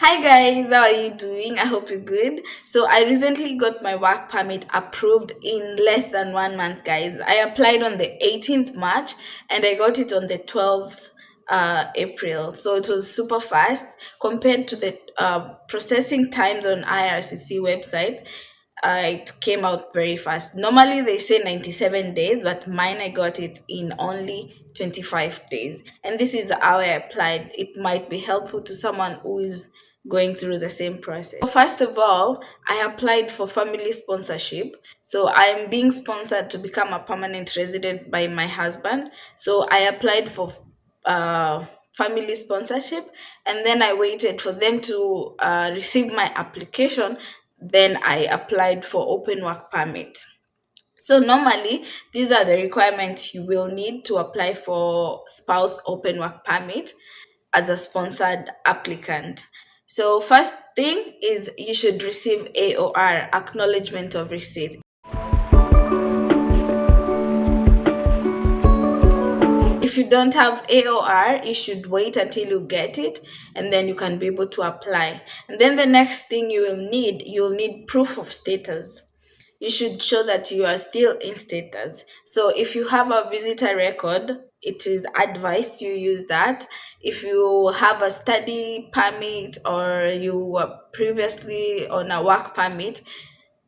Hi guys, how are you doing? I hope you're good. So I recently got my work permit approved in less than 1 month, guys. I applied on the 18th March and I got it on the 12th April. So it was super fast compared to the processing times on IRCC website. It came out very fast. Normally they say 97 days, but mine I got it in only 25 days. And this is how I applied. It might be helpful to someone who is going through the same process. So first of all, I applied for family sponsorship. So I'm being sponsored to become a permanent resident by my husband. So I applied for family sponsorship, and then I waited for them to receive my application. Then I applied for open work permit. So normally, these are the requirements you will need to apply for spouse open work permit as a sponsored applicant. So first thing is you should receive AOR, acknowledgement of receipt. If you don't have AOR, you should wait until you get it and then you can be able to apply. And then the next thing you'll need proof of status. You should show that you are still in status. So if you have a visitor record, it is advised you use that. If you have a study permit or you were previously on a work permit,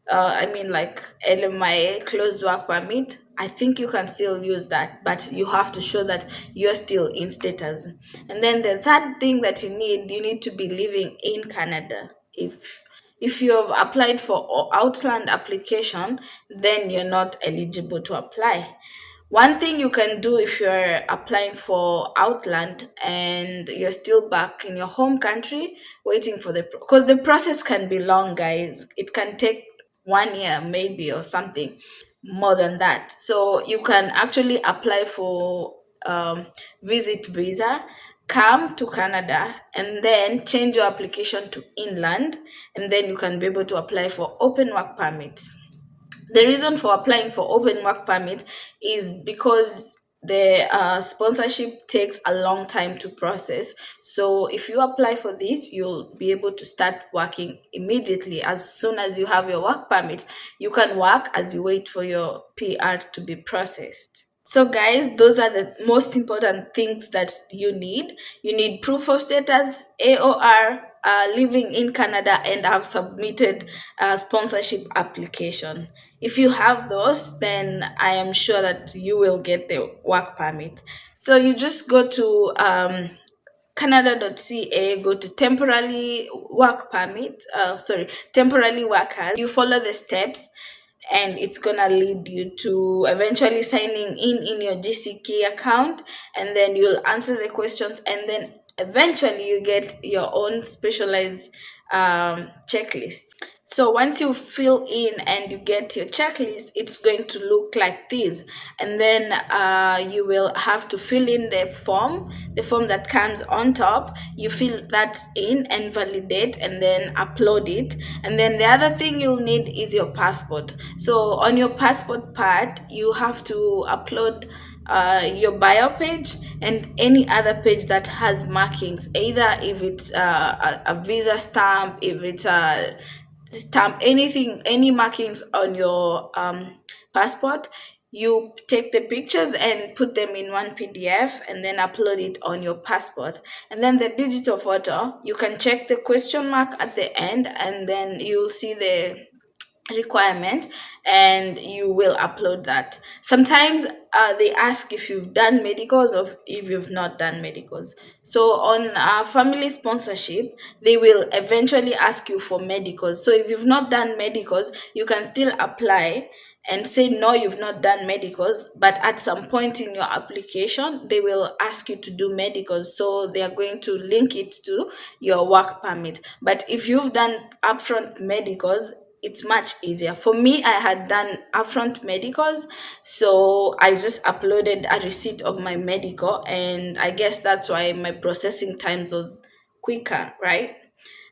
like LMIA, closed work permit, I think you can still use that, but you have to show that you're still in status. And then the third thing that you need to be living in Canada. If you have applied for Outland application, then you're not eligible to apply. One thing you can do if you're applying for Outland and you're still back in your home country waiting for because the process can be long, guys. It can take 1 year maybe or something more than that. So you can actually apply for visit visa, come to Canada, and then change your application to inland, and then you can be able to apply for open work permits. The reason for applying for open work permit is because the sponsorship takes a long time to process. So if you apply for this, you'll be able to start working immediately. As soon as you have your work permit, you can work as you wait for your PR to be processed. So, guys, those are the most important things that you need. You need proof of status, AOR, living in Canada, and have submitted a sponsorship application. If you have those, then I am sure that you will get the work permit. So, you just go to canada.ca, go to temporary workers. You follow the steps and it's gonna lead you to eventually signing in your GCK account, and then you'll answer the questions, and then eventually you get your own specialized checklist. So once you fill in and you get your checklist, it's going to look like this. And then you will have to fill in the form that comes on top. You fill that in and validate and then upload it. And then the other thing you'll need is your passport. So on your passport part, you have to upload your bio page and any other page that has markings, either if it's a visa stamp, if it's a stamp, anything, any markings on your passport. You take the pictures and put them in one PDF and then upload it on your passport. And then the digital photo, you can check the question mark at the end, and then you'll see the requirement and you will upload that. Sometimes they ask if you've done medicals or if you've not done medicals. So on family sponsorship, they will eventually ask you for medicals. So if you've not done medicals, you can still apply and say no, you've not done medicals, but at some point in your application they will ask you to do medicals, so they are going to link it to your work permit. But if you've done upfront medicals, it's much easier. For me, I had done upfront medicals, so I just uploaded a receipt of my medical, and I guess that's why my processing times was quicker, right?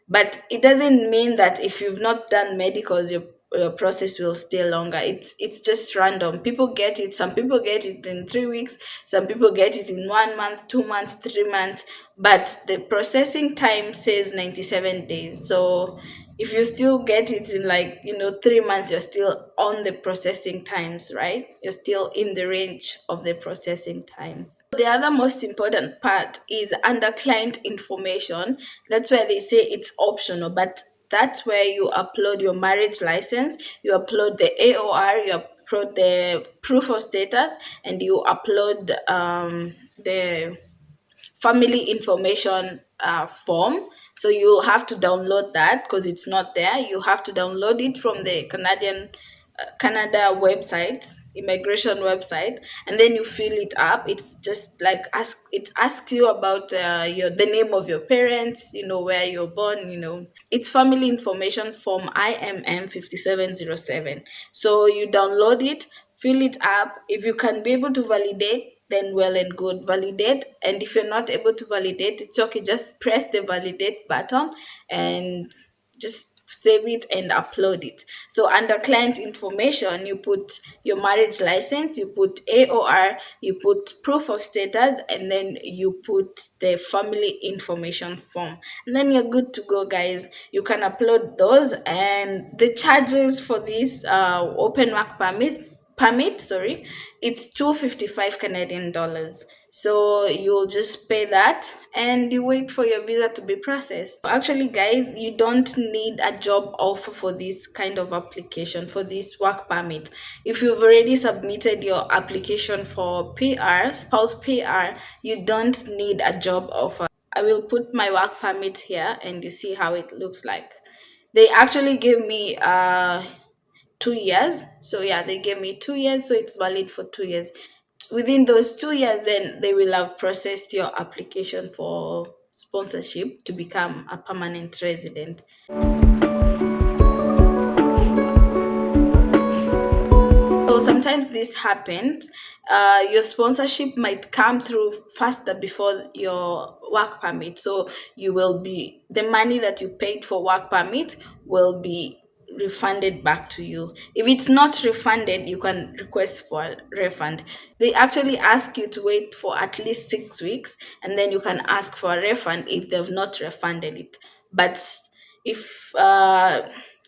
But it doesn't mean that if you've not done medicals, your process will stay longer. It's just random. People get it. Some people get it in 3 weeks. Some people get it in 1 month, 2 months, 3 months. But the processing time says 97 days. So if you still get it in, like, 3 months, you're still on the processing times, right? You're still in the range of the processing times. The other most important part is under client information. That's where they say it's optional, but that's where you upload your marriage license, you upload the AOR, you upload the proof of status, and you upload the family information form. So you'll have to download that because it's not there. You have to download it from the Canada website, immigration website, and then you fill it up. It's just like it asks you about the name of your parents, where you're born. It's family information form IMM 5707. So you download it, fill it up. If you can be able to validate, then well and good, validate. And if you're not able to validate, it's okay. Just press the validate button and just save it and upload it. So under client information, you put your marriage license, you put AOR, you put proof of status, and then you put the family information form. And then you're good to go, guys. You can upload those. And the charges for this open work permit, sorry, it's 255 Canadian dollars. So you'll just pay that and you wait for your visa to be processed. Actually, guys, you don't need a job offer for this kind of application, for this work permit. If you've already submitted your application for PR, spouse PR, you don't need a job offer. I will put my work permit here and you see how it looks like. They actually gave me 2 years. So yeah, they gave me 2 years, so it's valid for 2 years. Within those 2 years, then they will have processed your application for sponsorship to become a permanent resident. So sometimes this happens. Your sponsorship might come through faster before your work permit. So the money that you paid for work permit will be refunded back to you. If it's not refunded, you can request for a refund. They actually ask you to wait for at least 6 weeks, and then you can ask for a refund if they've not refunded it. But if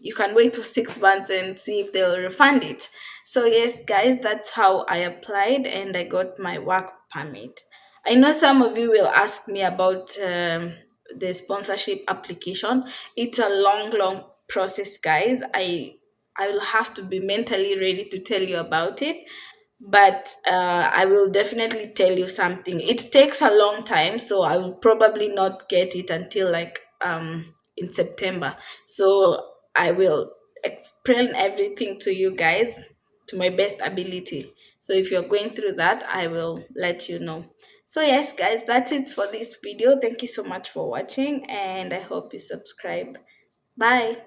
you can wait for 6 months and see if they'll refund it. So yes, guys, that's how I applied and I got my work permit. I know some of you will ask me about the sponsorship application. It's a long process, guys. I will have to be mentally ready to tell you about it, but I will definitely tell you something. It takes a long time, so I will probably not get it until like in September. So I will explain everything to you guys to my best ability. So if you're going through that, I will let you know. So yes, guys, that's it for this video. Thank you so much for watching, and I hope you subscribe. Bye.